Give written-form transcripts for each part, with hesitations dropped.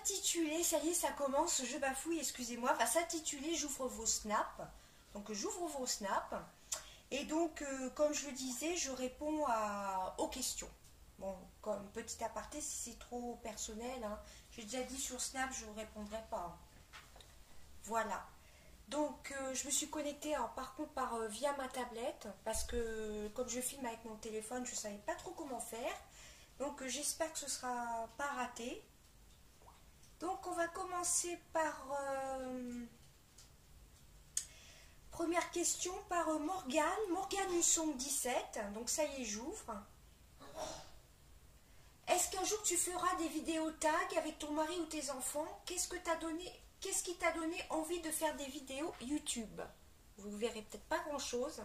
s'intituler, ça y est, ça commence, je bafouille, excusez-moi, va s'intituler J'ouvre vos snaps. Donc j'ouvre vos snaps. Et donc, comme je le disais, je réponds aux questions. Bon, comme petit aparté, si c'est trop personnel, hein, j'ai déjà dit sur Snap, je ne répondrai pas. Voilà. Donc, je me suis connectée, hein, par contre, via ma tablette, parce que comme je filme avec mon téléphone, je ne savais pas trop comment faire. Donc, j'espère que ce ne sera pas raté. Donc, on va commencer par... première question par Morgane. Morgane Husson 17. Donc, ça y est, j'ouvre. Est-ce qu'un jour tu feras des vidéos tag avec ton mari ou tes enfants? Qu'est-ce qui t'a donné envie de faire des vidéos YouTube? Vous ne verrez peut-être pas grand-chose.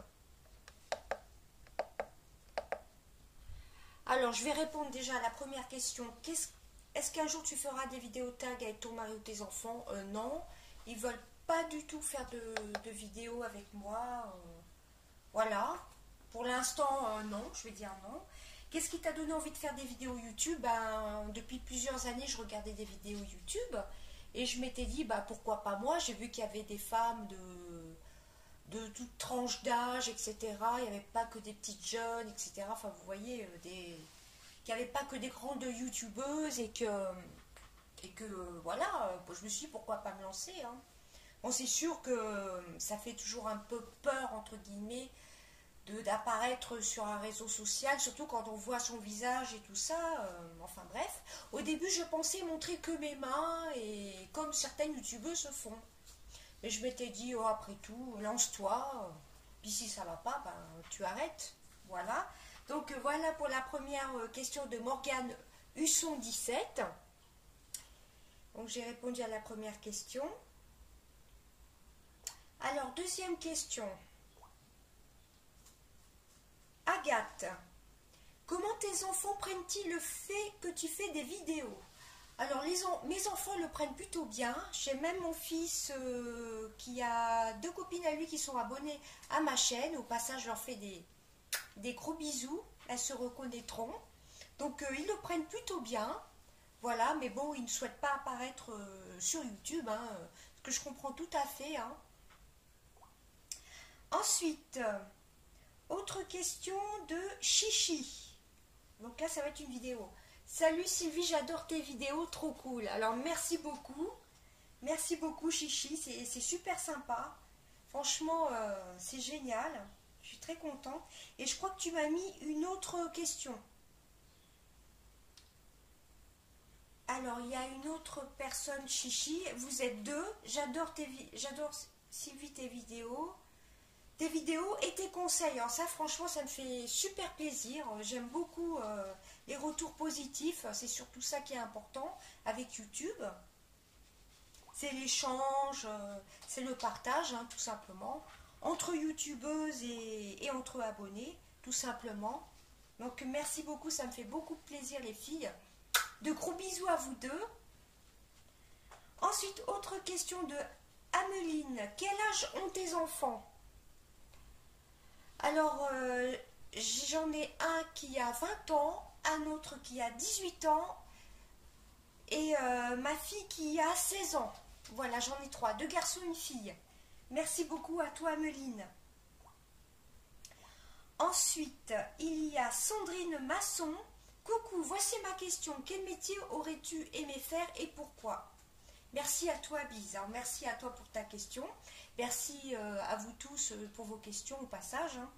Alors, je vais répondre déjà à la première question. Est-ce qu'un jour tu feras des vidéos tag avec ton mari ou tes enfants? Non, ils ne veulent pas du tout faire de vidéos avec moi. Voilà. Pour l'instant, non, je vais dire non. Qu'est-ce qui t'a donné envie de faire des vidéos YouTube? Depuis plusieurs années, je regardais des vidéos YouTube et je m'étais dit, pourquoi pas moi? J'ai vu qu'il y avait des femmes de toute tranche d'âge, etc. Il n'y avait pas que des petites jeunes, etc. Enfin, vous voyez, qu'il n'y avait pas que des grandes YouTubeuses et que voilà, je me suis dit, pourquoi pas me lancer, hein. Bon, c'est sûr que ça fait toujours un peu peur, entre guillemets, d'apparaître sur un réseau social, surtout quand on voit son visage et tout ça, enfin bref. Au début, je pensais montrer que mes mains, et comme certaines youtubeuses se font. Mais je m'étais dit, oh, après tout, lance-toi, puis si ça va pas, tu arrêtes. Voilà. Donc voilà pour la première question de Morgane Husson 17. Donc j'ai répondu à la première question. Alors, deuxième question. Agathe, comment tes enfants prennent-ils le fait que tu fais des vidéos? Alors, mes enfants le prennent plutôt bien. J'ai même mon fils qui a 2 copines à lui qui sont abonnées à ma chaîne. Au passage, je leur fais des gros bisous. Elles se reconnaîtront. Donc, ils le prennent plutôt bien. Voilà, mais bon, ils ne souhaitent pas apparaître sur YouTube, hein, ce que je comprends tout à fait, hein. Ensuite... autre question de Chichi. Donc là, ça va être une vidéo. Salut Sylvie, j'adore tes vidéos, trop cool. Alors, merci beaucoup. Merci beaucoup, Chichi. C'est super sympa. Franchement, c'est génial. Je suis très contente. Et je crois que tu m'as mis une autre question. Alors, il y a une autre personne, Chichi. Vous êtes 2. J'adore Sylvie, tes vidéos. Tes vidéos et tes conseils. Alors ça, franchement, ça me fait super plaisir. J'aime beaucoup les retours positifs. C'est surtout ça qui est important avec YouTube. C'est l'échange, c'est le partage, hein, tout simplement. Entre youtubeuses et entre abonnés, tout simplement. Donc, merci beaucoup. Ça me fait beaucoup plaisir, les filles. De gros bisous à vous 2. Ensuite, autre question de Ameline. Quel âge ont tes enfants? Alors, j'en ai un qui a 20 ans, un autre qui a 18 ans et ma fille qui a 16 ans. Voilà, j'en ai 3, 2 garçons et une fille. Merci beaucoup à toi, Ameline. Ensuite, il y a Sandrine Masson. Coucou, voici ma question. Quel métier aurais-tu aimé faire et pourquoi? Merci à toi, Bise. Alors, merci à toi pour ta question. Merci à vous tous pour vos questions au passage, hein.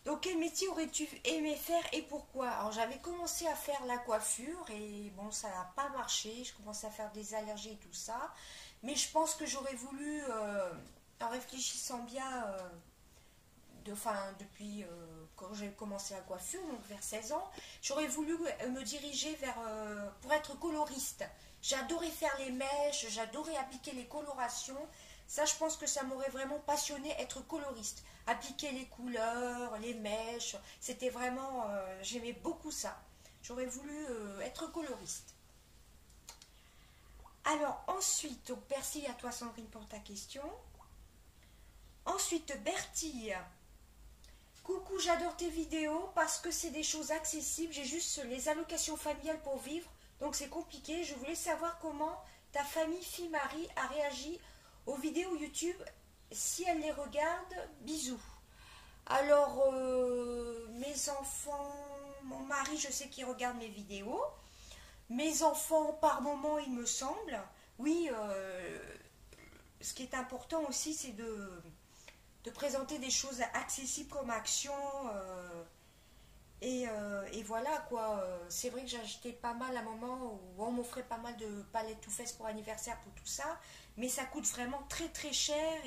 Donc, quel métier aurais-tu aimé faire et pourquoi? Alors, j'avais commencé à faire la coiffure et bon, ça n'a pas marché. Je commençais à faire des allergies et tout ça. Mais je pense que j'aurais voulu, en réfléchissant bien, depuis quand j'ai commencé la coiffure, donc vers 16 ans, j'aurais voulu me diriger pour être coloriste. J'adorais faire les mèches, j'adorais appliquer les colorations. Ça, je pense que ça m'aurait vraiment passionné, être coloriste. Appliquer les couleurs, les mèches, c'était vraiment... j'aimais beaucoup ça. J'aurais voulu être coloriste. Alors, ensuite, donc, merci à toi, Sandrine, pour ta question. Ensuite, Bertille. Coucou, j'adore tes vidéos parce que c'est des choses accessibles. J'ai juste les allocations familiales pour vivre. donc c'est compliqué. Je voulais savoir comment ta famille fille-mari a réagi aux vidéos YouTube. Si elle les regarde, bisous. Alors, mes enfants, mon mari, je sais qu'il regarde mes vidéos. Mes enfants, par moment, il me semble. Oui, ce qui est important aussi, c'est de présenter des choses accessibles comme Action. Et voilà quoi. C'est vrai que j'ai acheté pas mal à un moment où on m'offrait pas mal de palettes Too Faced pour anniversaire pour tout ça. Mais ça coûte vraiment très très cher.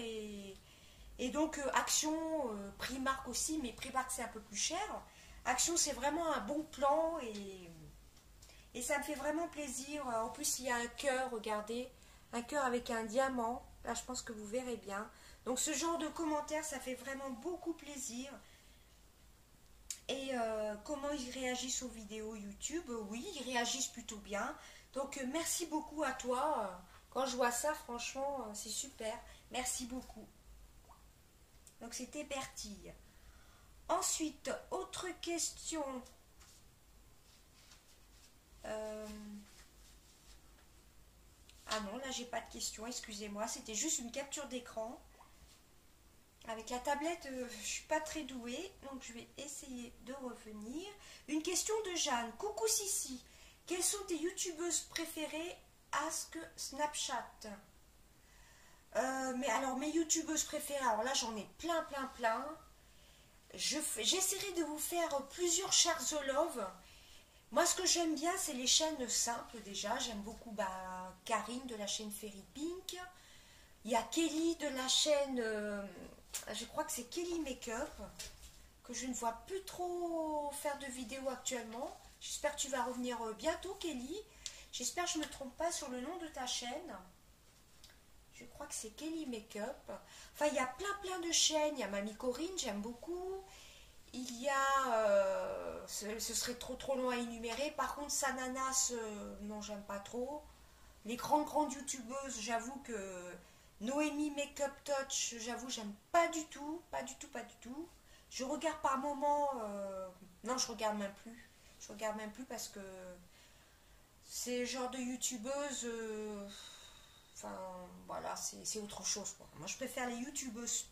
Et donc Action, Primark aussi, mais Primark c'est un peu plus cher. Action c'est vraiment un bon plan et ça me fait vraiment plaisir. En plus il y a un cœur, regardez, un cœur avec un diamant. Là je pense que vous verrez bien. Donc ce genre de commentaires ça fait vraiment beaucoup plaisir. Et comment ils réagissent aux vidéos YouTube, oui ils réagissent plutôt bien. Donc merci beaucoup à toi. Quand je vois ça franchement c'est super. Merci beaucoup. Donc c'était Bertille. Ensuite, autre question. Ah non, là j'ai pas de question, excusez-moi. C'était juste une capture d'écran. Avec la tablette, je suis pas très douée. Donc je vais essayer de revenir. Une question de Jeanne. Coucou Sissi. Quelles sont tes youtubeuses préférées? Ask Snapchat. Mais alors mes youtubeuses préférées, alors là j'en ai plein. J'essaierai de vous faire plusieurs Charzolov. Moi ce que j'aime bien c'est les chaînes simples déjà. J'aime beaucoup Karine de la chaîne Fairy Pink. Il y a Kelly de la chaîne, je crois que c'est Kelly Makeup, que je ne vois plus trop faire de vidéos actuellement. J'espère que tu vas revenir bientôt Kelly. J'espère que je ne me trompe pas sur le nom de ta chaîne. Je crois que c'est Kelly Makeup. Enfin, il y a plein de chaînes. Il y a Mamie Corinne, j'aime beaucoup. Il y a... ce serait trop long à énumérer. Par contre, Sananas, non, j'aime pas trop. Les grandes youtubeuses, j'avoue que... Noémie Makeup Touch, j'avoue, j'aime pas du tout. Pas du tout. Je regarde par moment... Non, je regarde même plus. Je regarde même plus parce que... C'est le genre de youtubeuse... Enfin, voilà, c'est autre chose, quoi. Moi, je préfère les youtubeuses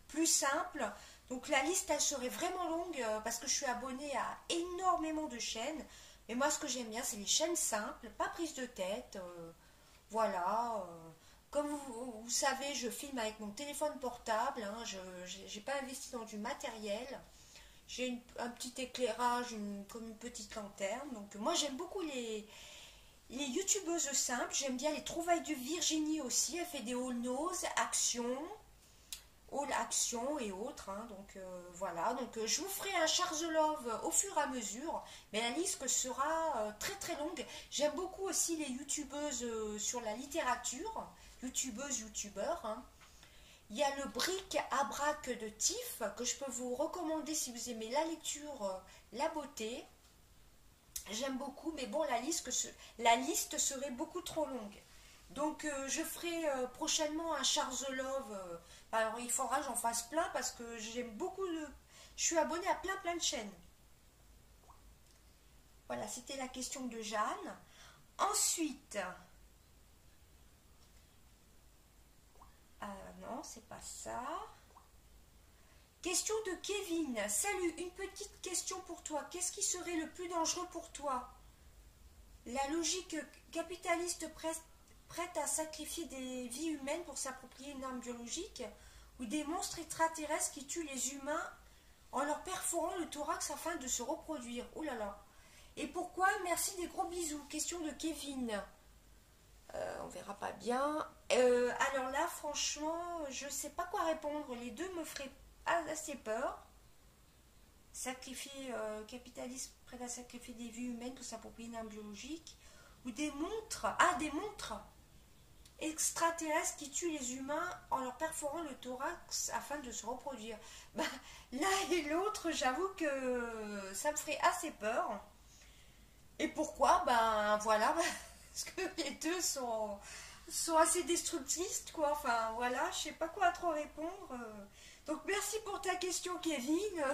plus simples. Donc, la liste, elle serait vraiment longue parce que je suis abonnée à énormément de chaînes. Mais moi, ce que j'aime bien, c'est les chaînes simples, pas prise de tête. Voilà. Comme vous savez, je filme avec mon téléphone portable. Hein, je n'ai pas investi dans du matériel. J'ai un petit éclairage, comme une petite lanterne. Donc, moi, j'aime beaucoup les youtubeuses simples, j'aime bien les trouvailles de Virginie aussi, elle fait des haul nose, haul action et autres, hein, donc voilà, donc je vous ferai un Charzolov au fur et à mesure, mais la liste sera très longue. J'aime beaucoup aussi les youtubeuses sur la littérature, youtubeurs, hein. Il y a le bric à brac de Tiff, que je peux vous recommander si vous aimez la lecture, la beauté. J'aime beaucoup, mais bon, la liste serait beaucoup trop longue. Donc, je ferai prochainement un Charzolov. Alors, il faudra que j'en fasse plein parce que j'aime beaucoup je suis abonnée à plein de chaînes. Voilà, c'était la question de Jeanne. Ensuite... non, c'est pas ça. Question de Kevin. Salut, une petite question pour toi. Qu'est-ce qui serait le plus dangereux pour toi? La logique capitaliste prête à sacrifier des vies humaines pour s'approprier une arme biologique, ou des monstres extraterrestres qui tuent les humains en leur perforant le thorax afin de se reproduire? Oh là là. Et pourquoi? Merci, des gros bisous. Question de Kevin. On verra pas bien. Alors là, franchement, je sais pas quoi répondre. Les deux me feraient assez peur. Sacrifier, capitaliste prêt à sacrifier des vies humaines pour s'approprier une arme biologique, ou des montres, des montres extraterrestres qui tuent les humains en leur perforant le thorax afin de se reproduire. L'un et l'autre, j'avoue que ça me ferait assez peur. Et pourquoi? Voilà, parce que les deux sont assez destructrices, quoi. Enfin, voilà, je sais pas quoi trop répondre. Donc merci pour ta question, Kevin.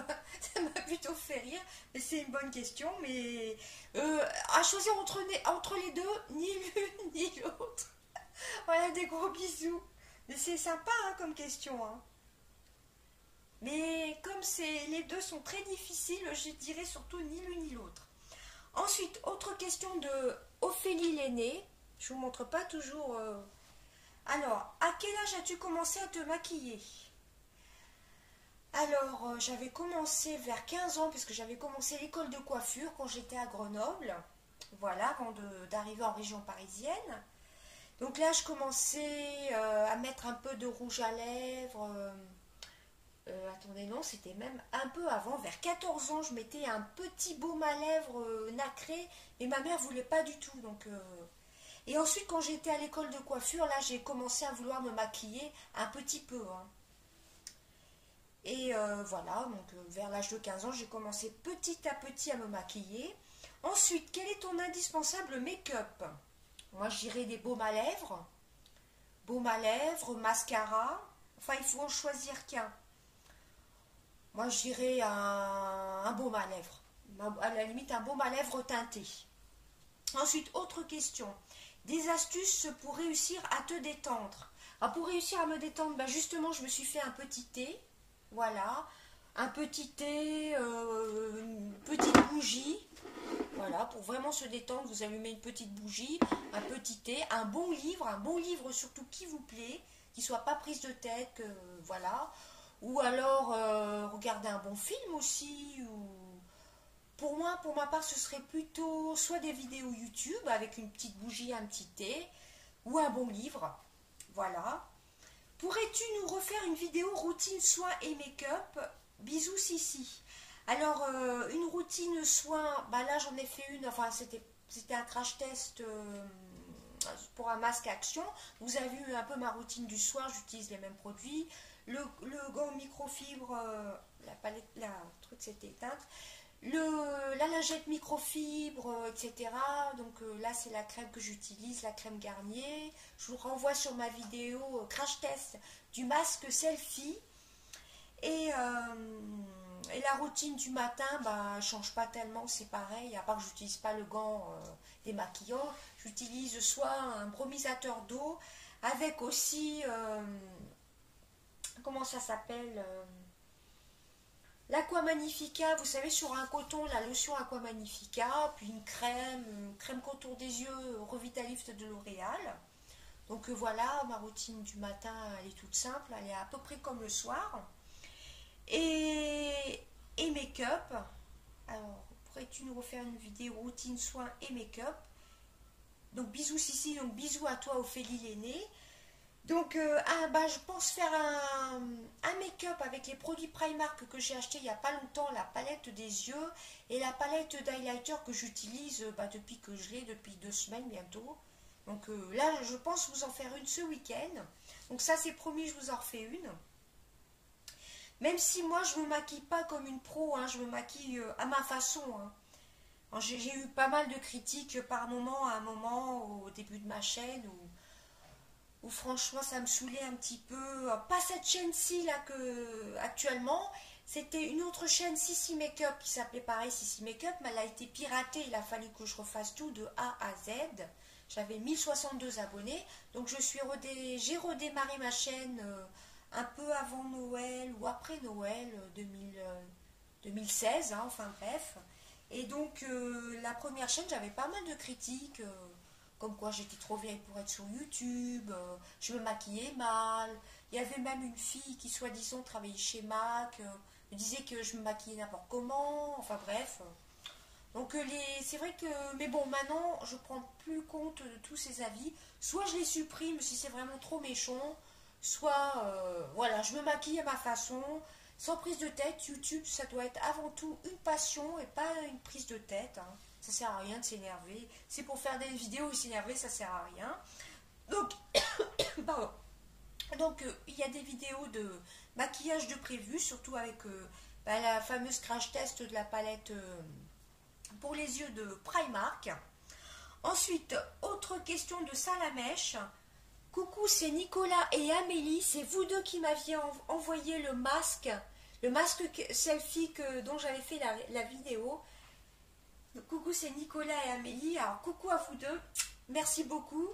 Ça m'a plutôt fait rire, mais c'est une bonne question. Mais à choisir entre les deux, ni l'une ni l'autre. Voilà, des gros bisous. Mais c'est sympa hein, comme question. Hein. Mais comme les deux sont très difficiles, je dirais surtout ni l'une ni l'autre. Ensuite, autre question de Ophélie l'aînée. Je vous montre pas toujours. Alors, à quel âge as-tu commencé à te maquiller? Alors, j'avais commencé vers 15 ans, puisque j'avais commencé l'école de coiffure quand j'étais à Grenoble. Voilà, avant d'arriver en région parisienne. Donc là, je commençais à mettre un peu de rouge à lèvres. Attendez, non, c'était même un peu avant. Vers 14 ans, je mettais un petit baume à lèvres nacré, mais ma mère voulait pas du tout. Donc, Et ensuite, quand j'étais à l'école de coiffure, là, j'ai commencé à vouloir me maquiller un petit peu. Hein. Et voilà, donc vers l'âge de 15 ans, j'ai commencé petit à petit à me maquiller. Ensuite, quel est ton indispensable make-up? Moi, je dirais des baumes à lèvres, mascara. Enfin, il faut en choisir qu'un. Moi, je dirais un baume à lèvres. À la limite, un baume à lèvres teinté. Ensuite, autre question. Des astuces pour réussir à te détendre. Alors, pour réussir à me détendre, ben justement, je me suis fait un petit thé. Voilà. Un petit thé, une petite bougie. Voilà, pour vraiment se détendre, vous allumez une petite bougie, un petit thé, un bon livre surtout qui vous plaît, qui ne soit pas prise de tête, voilà. Ou alors regarder un bon film aussi. Ou... Pour moi, pour ma part, ce serait plutôt soit des vidéos YouTube avec une petite bougie, un petit thé, ou un bon livre. Voilà. Pourrais-tu nous refaire une vidéo routine soins et make-up? Bisous Sissi. Alors, une routine soin, bah là j'en ai fait une, enfin c'était un crash test pour un masque action. Vous avez vu un peu ma routine du soir, j'utilise les mêmes produits. Le gant microfibre, la palette, la truc s'était éteinte. La lingette microfibre, etc. Donc là c'est la crème que j'utilise, la crème Garnier. Je vous renvoie sur ma vidéo crash test du masque selfie. Et la routine du matin, bah, change pas tellement, c'est pareil, à part que j'utilise pas le gant démaquillant, j'utilise soit un bromisateur d'eau, avec aussi, comment ça s'appelle, l'Aqua Magnifica, vous savez, sur un coton, la lotion Aqua Magnifica, puis une crème contour des yeux Revitalift de L'Oréal. Donc voilà, ma routine du matin, elle est toute simple, elle est à peu près comme le soir. Et make-up. Alors, pourrais-tu nous refaire une vidéo routine soins et make-up? Donc bisous Sissi, donc bisous à toi Ophélie l'aînée. Donc bah, je pense faire un make-up avec les produits Primark que j'ai acheté il n'y a pas longtemps, la palette des yeux et la palette d'highlighter que j'utilise bah, depuis que je l'ai, depuis 2 semaines bientôt. Donc là, je pense vous en faire une ce week-end. Donc ça, c'est promis, je vous en refais une. Même si moi, je ne me maquille pas comme une pro, hein, je me maquille à ma façon. Hein. J'ai eu pas mal de critiques par moment, à un moment, au début de ma chaîne, où franchement, ça me saoulait un petit peu. Pas cette chaîne-ci, là, actuellement. C'était une autre chaîne, Sissi Makeup, qui s'appelait pareil, Sissi Makeup, mais elle a été piratée. Il a fallu que je refasse tout de A à Z. J'avais 1062 abonnés. Donc, j'ai redémarré ma chaîne un peu avant Noël ou après Noël 2016, hein, enfin bref. Et donc, la première chaîne, j'avais pas mal de critiques, comme quoi j'étais trop vieille pour être sur YouTube, je me maquillais mal. Il y avait même une fille qui, soi-disant, travaillait chez MAC, me disait que je me maquillais n'importe comment, enfin bref. Donc, c'est vrai que, mais bon, maintenant, je prends plus compte de tous ces avis. Soit je les supprime si c'est vraiment trop méchant, soit, voilà, je me maquille à ma façon, sans prise de tête. YouTube, ça doit être avant tout une passion et pas une prise de tête. Hein. Ça sert à rien de s'énerver. C'est pour faire des vidéos et s'énerver, ça sert à rien. Donc, pardon. Donc, il y a des vidéos de maquillage de prévu, surtout avec bah, la fameuse crash test de la palette pour les yeux de Primark. Ensuite, autre question de Salamèche. Coucou, c'est Nicolas et Amélie. C'est vous deux qui m'aviez envoyé le masque selfie dont j'avais fait la vidéo. Donc, coucou, c'est Nicolas et Amélie. Alors, coucou à vous deux. Merci beaucoup.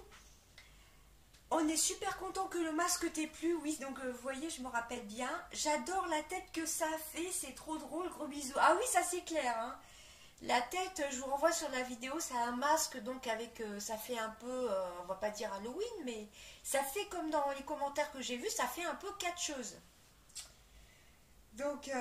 On est super content que le masque t'ait plu. Oui, donc vous voyez, je me rappelle bien. J'adore la tête que ça a fait. C'est trop drôle. Gros bisous. Ah oui, ça c'est clair. Hein. La tête, je vous renvoie sur la vidéo. C'est un masque, donc avec... ça fait un peu... on va pas dire Halloween, mais ça fait comme dans les commentaires que j'ai vus. Ça fait un peu catcheuse. Donc,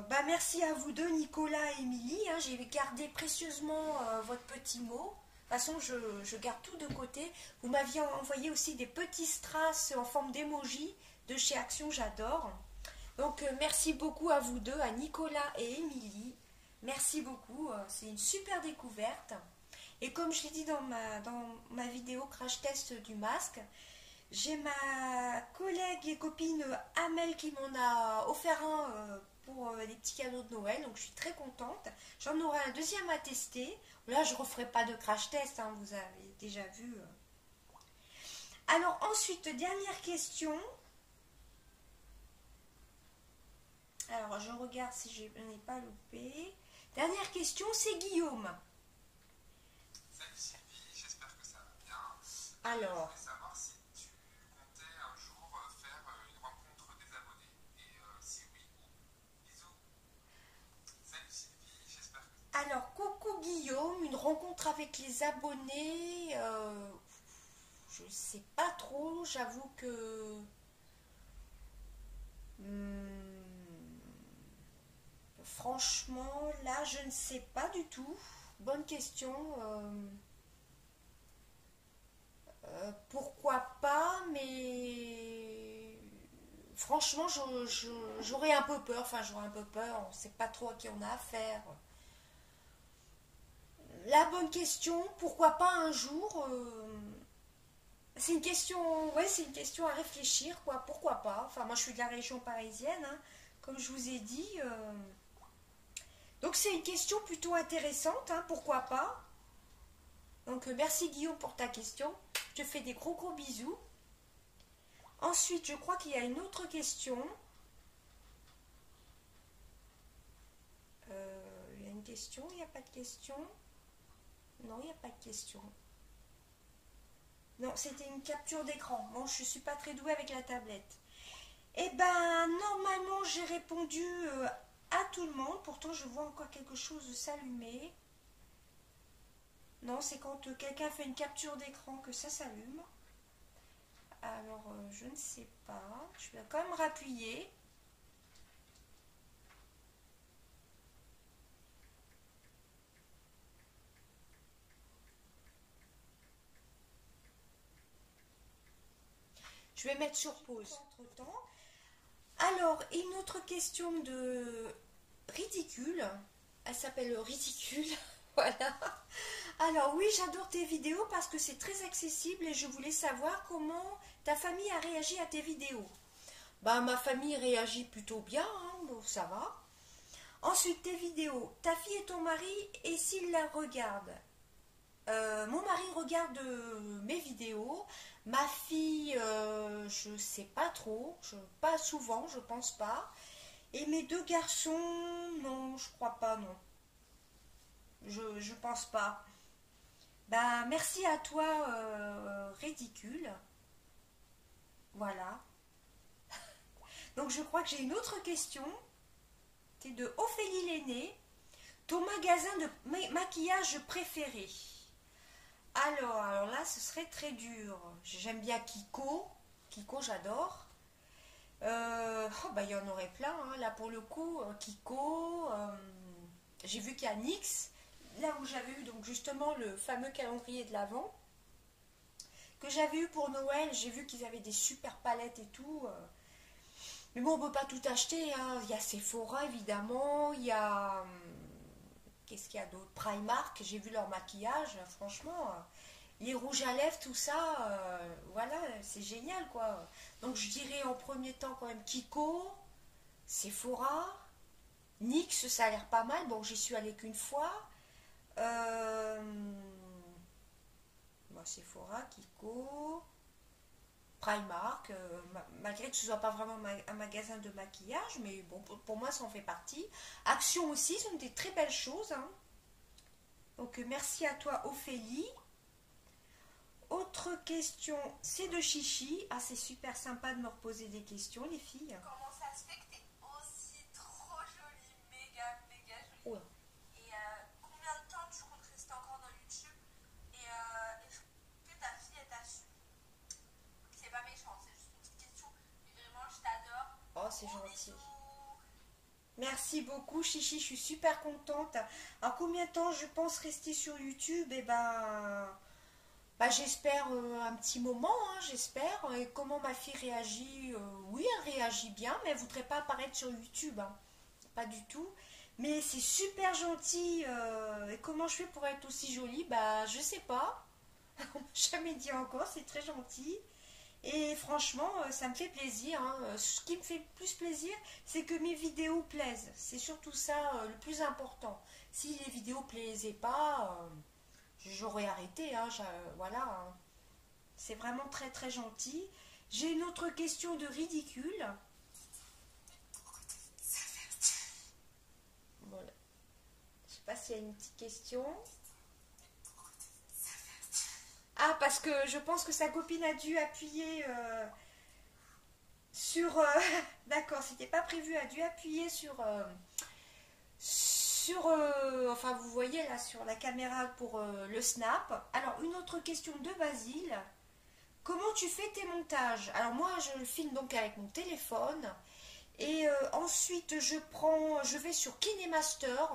bah merci à vous deux, Nicolas et Émilie. Hein. J'ai gardé précieusement votre petit mot. De toute façon, je garde tout de côté. Vous m'aviez envoyé aussi des petits strass en forme d'emoji de chez Action, j'adore. Donc, merci beaucoup à vous deux, à Nicolas et Émilie. Merci beaucoup, c'est une super découverte. Et comme je l'ai dit dans ma vidéo crash test du masque, j'ai ma collègue et copine Amel qui m'en a offert un pour les petits cadeaux de Noël, donc je suis très contente. J'en aurai un deuxième à tester. Là, je ne referai pas de crash test, hein, vous avez déjà vu. Alors ensuite, dernière question. Alors, je regarde si je n'ai pas loupé. Dernière question, c'est Guillaume. Salut Sylvie, j'espère que ça va bien. Alors. Je voulais savoir si tu comptais un jour faire une rencontre des abonnés. Et si oui, où? Bisous. Salut Sylvie, j'espère que... Alors, coucou Guillaume, une rencontre avec les abonnés, je sais pas trop, j'avoue que... franchement, là, je ne sais pas du tout. Bonne question. Pourquoi pas, mais... franchement, j'aurais un peu peur. Enfin, j'aurais un peu peur. On ne sait pas trop à qui on a affaire. La bonne question, pourquoi pas un jour c'est une question, ouais, c'est une question à réfléchir, quoi. Pourquoi pas? Enfin, moi, je suis de la région parisienne, hein, comme je vous ai dit. Donc, c'est une question plutôt intéressante, hein, pourquoi pas? Donc, merci Guillaume pour ta question. Je te fais des gros gros bisous. Ensuite, je crois qu'il y a une autre question. Il y a une question, il n'y a pas de question. Non, il n'y a pas de question. Non, c'était une capture d'écran. Bon, je ne suis pas très douée avec la tablette. Eh ben, normalement, j'ai répondu à tout le monde. Pourtant, je vois encore quelque chose s'allumer. Non, c'est quand quelqu'un fait une capture d'écran que ça s'allume. Alors, je ne sais pas. Je vais quand même rappuyer. Je vais mettre sur pause entre-temps. Alors, une autre question de Ridicule. Elle s'appelle Ridicule. Voilà. Alors oui, j'adore tes vidéos parce que c'est très accessible et je voulais savoir comment ta famille a réagi à tes vidéos. Bah, ma famille réagit plutôt bien, hein, bon, ça va. Ensuite, tes vidéos. Ta fille et ton mari, et s'ils la regardent? Mon mari regarde mes vidéos. Ma fille, je sais pas trop. Pas souvent, je pense pas. Et mes deux garçons, non, je crois pas, non. Je pense pas. Bah, merci à toi, Ridicule. Voilà. Donc, je crois que j'ai une autre question. C'est de Ophélie Lenné. Ton magasin de maquillage préféré? Alors là, ce serait très dur. J'aime bien Kiko. Kiko, j'adore. Oh, bah, il y en aurait plein. Hein. Là, pour le coup, Kiko. J'ai vu qu'il y a NYX. Là où j'avais eu donc justement le fameux calendrier de l'Avent. Que j'avais eu pour Noël. J'ai vu qu'ils avaient des super palettes et tout. Mais bon, on ne peut pas tout acheter. Hein. Il y a Sephora, évidemment. Il y a... qu'est-ce qu'il y a d'autre? Primark, j'ai vu leur maquillage, franchement, les rouges à lèvres, tout ça, voilà, c'est génial, quoi. Donc je dirais en premier temps quand même Kiko, Sephora, NYX, ça a l'air pas mal, bon, j'y suis allée qu'une fois. Bon, Sephora, Kiko, Primark, malgré que ce soit pas vraiment un magasin de maquillage, mais bon, pour moi, ça en fait partie. Action aussi, ce sont des très belles choses, hein. Donc, merci à toi, Ophélie. Autre question, c'est de Chichi. Ah, c'est super sympa de me reposer des questions, les filles. Comment ça se fait que t'es aussi trop jolie, méga jolie? Ouais. Et combien de temps tu comptes rester encore dans YouTube? Et est-ce que ta fille elle t'a su? C'est pas méchant, c'est juste une petite question. Mais vraiment, je t'adore. Oh, c'est Gros gentil. bisous. Merci beaucoup, Chichi, je suis super contente. Alors, combien de temps je pense rester sur YouTube? Eh ben, j'espère un petit moment, hein, j'espère. Et comment ma fille réagit? Oui, elle réagit bien, mais elle voudrait pas apparaître sur YouTube, hein. Pas du tout. Mais c'est super gentil. Et comment je fais pour être aussi jolie? Bah, je sais pas. On m'a jamais dit encore, c'est très gentil. Et franchement, ça me fait plaisir, hein. Ce qui me fait plus plaisir, c'est que mes vidéos plaisent. C'est surtout ça le plus important. Si les vidéos plaisaient pas, j'aurais arrêté, hein. Voilà, hein. C'est vraiment très gentil. J'ai une autre question de ridicule. Voilà. Je sais pas s'il y a une petite question. Ah, parce que je pense que sa copine a dû appuyer sur... D'accord, c'était pas prévu, a dû appuyer sur... enfin, vous voyez là, sur la caméra pour le snap. Alors, une autre question de Basile. Comment tu fais tes montages? Alors, moi, je le filme donc avec mon téléphone. Et ensuite, je vais sur KineMaster.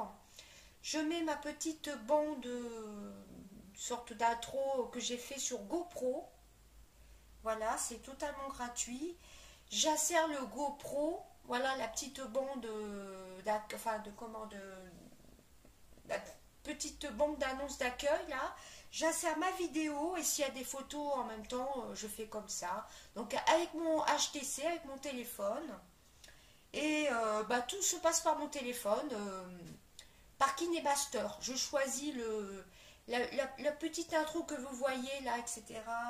Je mets ma petite bande... sorte d'intro que j'ai fait sur GoPro. Voilà, c'est totalement gratuit. J'insère le GoPro, voilà la petite bande la petite bande d'annonce d'accueil là. J'insère ma vidéo et s'il y a des photos en même temps, je fais comme ça. Donc avec mon HTC, avec mon téléphone. Et tout se passe par mon téléphone, par KineMaster. Je choisis la petite intro que vous voyez là, etc.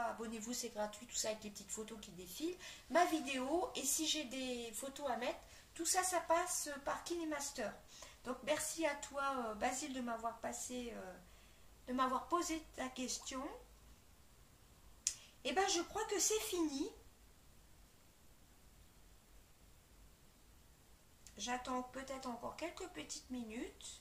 Abonnez-vous, c'est gratuit, tout ça avec les petites photos qui défilent. Ma vidéo, et si j'ai des photos à mettre, tout ça, ça passe par KineMaster. Donc merci à toi, Basile, de m'avoir posé ta question. Et ben je crois que c'est fini. J'attends peut-être encore quelques petites minutes.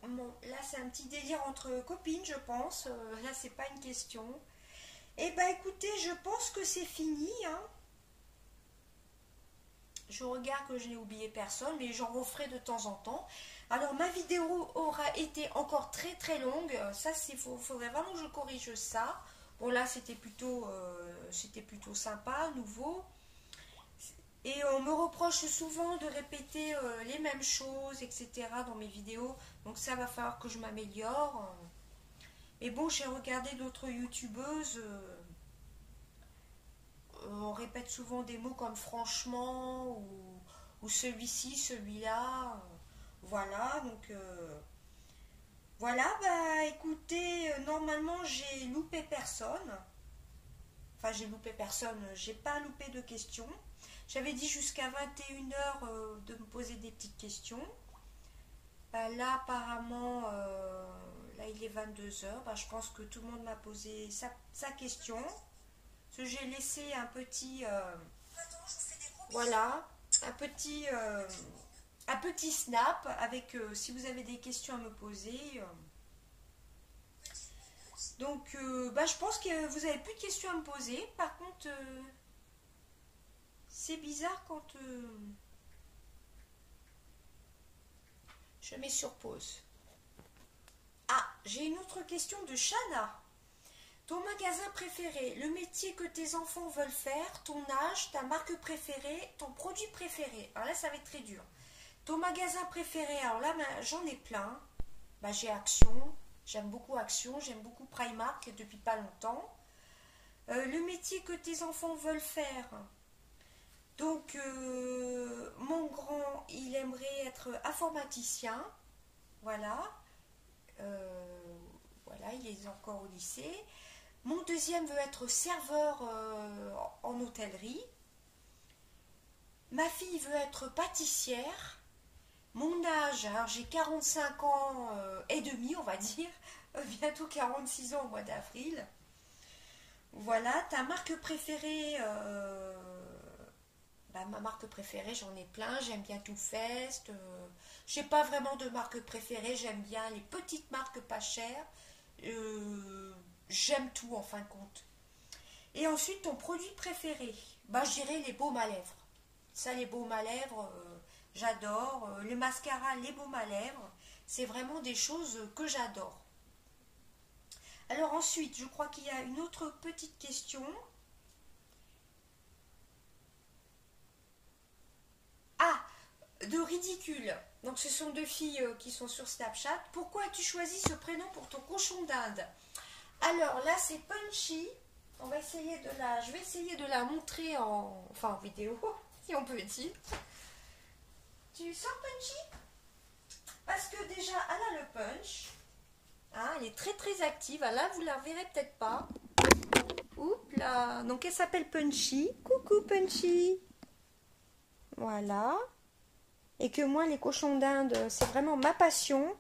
Bon, là c'est un petit délire entre copines, je pense. Là c'est pas une question. Eh ben écoutez, je pense que c'est fini, hein. Je regarde que je n'ai oublié personne, mais j'en referai de temps en temps. Alors ma vidéo aura été encore très longue. Ça, faudrait vraiment que je corrige ça. Bon là c'était plutôt sympa, nouveau. Et on me reproche souvent de répéter les mêmes choses, etc. dans mes vidéos. Donc ça va falloir que je m'améliore. Mais bon, j'ai regardé d'autres youtubeuses. On répète souvent des mots comme franchement ou celui-ci, celui-là. Voilà, donc voilà, écoutez, normalement j'ai loupé personne. Enfin, j'ai loupé personne, j'ai pas loupé de questions. J'avais dit jusqu'à 21h de me poser des petites questions. Là, apparemment, là il est 22h. Je pense que tout le monde m'a posé sa question. Parce que j'ai laissé un petit... voilà, un petit snap avec si vous avez des questions à me poser. Donc, je pense que vous n'avez plus de questions à me poser. Par contre, c'est bizarre quand je mets sur pause. Ah, j'ai une autre question de Shana. Ton magasin préféré, le métier que tes enfants veulent faire, ton âge, ta marque préférée, ton produit préféré. Alors là, ça va être très dur. Ton magasin préféré, alors là, j'en ai plein. J'ai Action, j'aime beaucoup Action, j'aime beaucoup Primark depuis pas longtemps. Le métier que tes enfants veulent faire. Donc, mon grand, il aimerait être informaticien. Voilà. Voilà, il est encore au lycée. Mon deuxième veut être serveur en hôtellerie. Ma fille veut être pâtissière. Mon âge, alors j'ai 45 ans et demi, on va dire. Bientôt 46 ans au mois d'avril. Voilà, ta marque préférée, ma marque préférée, j'en ai plein, j'aime bien Too Faced, j'ai pas vraiment de marque préférée, j'aime bien les petites marques pas chères, j'aime tout en fin de compte. Et ensuite, ton produit préféré, je dirais les baumes à lèvres. Ça, les baumes à lèvres, j'adore. Le mascara, les baumes à lèvres, c'est vraiment des choses que j'adore. Alors ensuite, je crois qu'il y a une autre petite question. Ah, de ridicule. Donc ce sont deux filles qui sont sur Snapchat. Pourquoi as-tu choisi ce prénom pour ton cochon d'Inde? Alors là, c'est Punchy. Je vais essayer de la montrer en vidéo, si on peut dire. Tu sens Punchy? Parce que déjà, elle a le punch. Hein, elle est très très active. Là, vous la verrez peut-être pas. Oups là. Donc, elle s'appelle Punchy. Coucou Punchy. Voilà. Et que moi, les cochons d'Inde, c'est vraiment ma passion.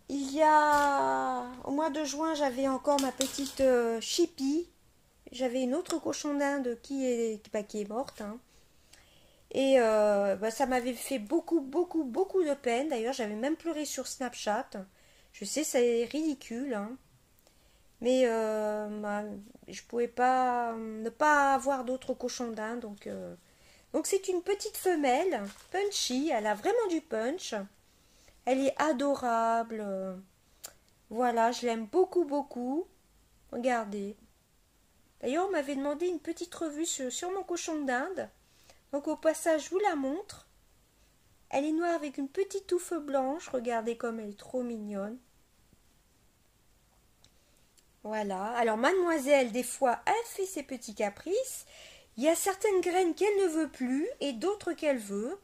Il y a... Au mois de juin, j'avais encore ma petite Chippy. J'avais une autre cochon d'Inde qui est morte. Hein. Et ça m'avait fait beaucoup de peine. D'ailleurs, j'avais même pleuré sur Snapchat. Je sais, c'est ridicule, hein. Mais je pouvais pas ne pas avoir d'autres cochons d'Inde. Donc c'est une petite femelle, Punchy. Elle a vraiment du punch. Elle est adorable. Voilà, je l'aime beaucoup. Regardez. D'ailleurs, on m'avait demandé une petite revue sur mon cochon d'Inde. Donc au passage, je vous la montre. Elle est noire avec une petite touffe blanche. Regardez comme elle est trop mignonne. Voilà. Alors mademoiselle, des fois, elle fait ses petits caprices. Il y a certaines graines qu'elle ne veut plus et d'autres qu'elle veut.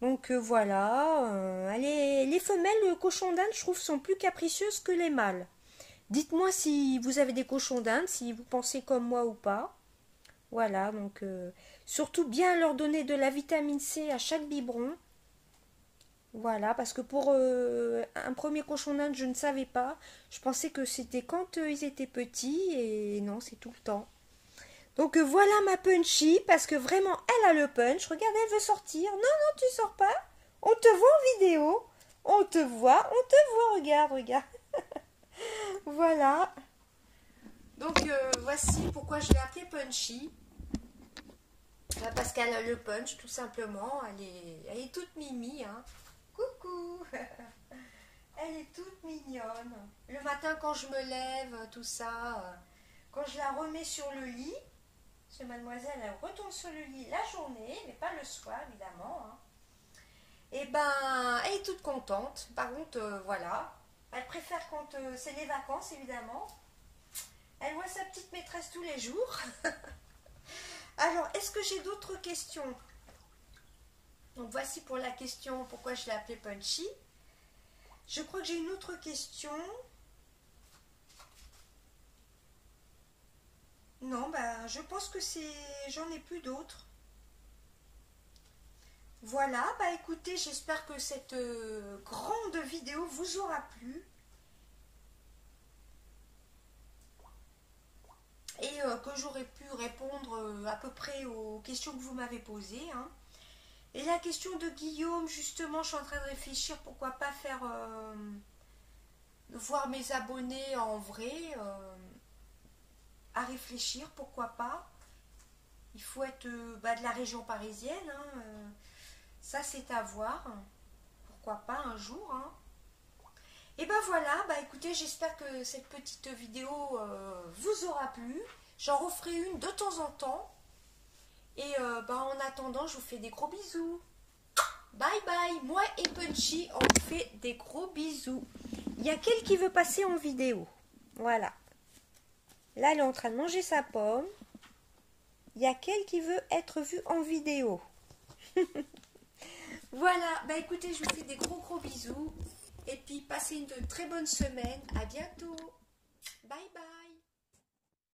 Donc voilà. Les femelles cochons d'Inde, je trouve, sont plus capricieuses que les mâles. Dites-moi si vous avez des cochons d'Inde, si vous pensez comme moi ou pas. Voilà, donc surtout bien leur donner de la vitamine C à chaque biberon. Voilà, parce que pour un premier cochon d'Inde, je ne savais pas. Je pensais que c'était quand ils étaient petits et non, c'est tout le temps. Donc voilà ma Punchy, parce que vraiment, elle a le punch. Regardez, elle veut sortir. Non, tu sors pas. On te voit en vidéo. On te voit, regarde. Voilà. Donc voici pourquoi je l'ai appelée Punchy. Parce qu'elle a le punch, tout simplement. Elle est toute mimi, hein. Coucou. Elle est toute mignonne. Le matin, quand je me lève, tout ça, quand je la remets sur le lit, parce que mademoiselle, elle retourne sur le lit la journée, mais pas le soir, évidemment. Hein. Et elle est toute contente. Par contre, voilà. Elle préfère quand c'est les vacances, évidemment. Elle voit sa petite maîtresse tous les jours. Alors, est-ce que j'ai d'autres questions? Donc, voici pour la question pourquoi je l'ai appelée Punchy. Je crois que j'ai une autre question. Non, je pense que j'en ai plus d'autres. Voilà, écoutez, j'espère que cette grande vidéo vous aura plu. Et que j'aurai pu répondre à peu près aux questions que vous m'avez posées. Hein. Et la question de Guillaume, justement, je suis en train de réfléchir, pourquoi pas faire voir mes abonnés en vrai, à réfléchir, pourquoi pas. Il faut être de la région parisienne, hein, ça c'est à voir, pourquoi pas un jour. Hein. Et voilà, écoutez, j'espère que cette petite vidéo vous aura plu. J'en referai une de temps en temps. Et en attendant, je vous fais des gros bisous. Bye bye. Moi et Punchy, on vous fait des gros bisous. Il y a quelqu'un qui veut passer en vidéo. Voilà. Là, elle est en train de manger sa pomme. Il y a qu'elle qui veut être vue en vidéo. Voilà, bah écoutez, je vous fais des gros bisous. Et puis passez une très bonne semaine. À bientôt.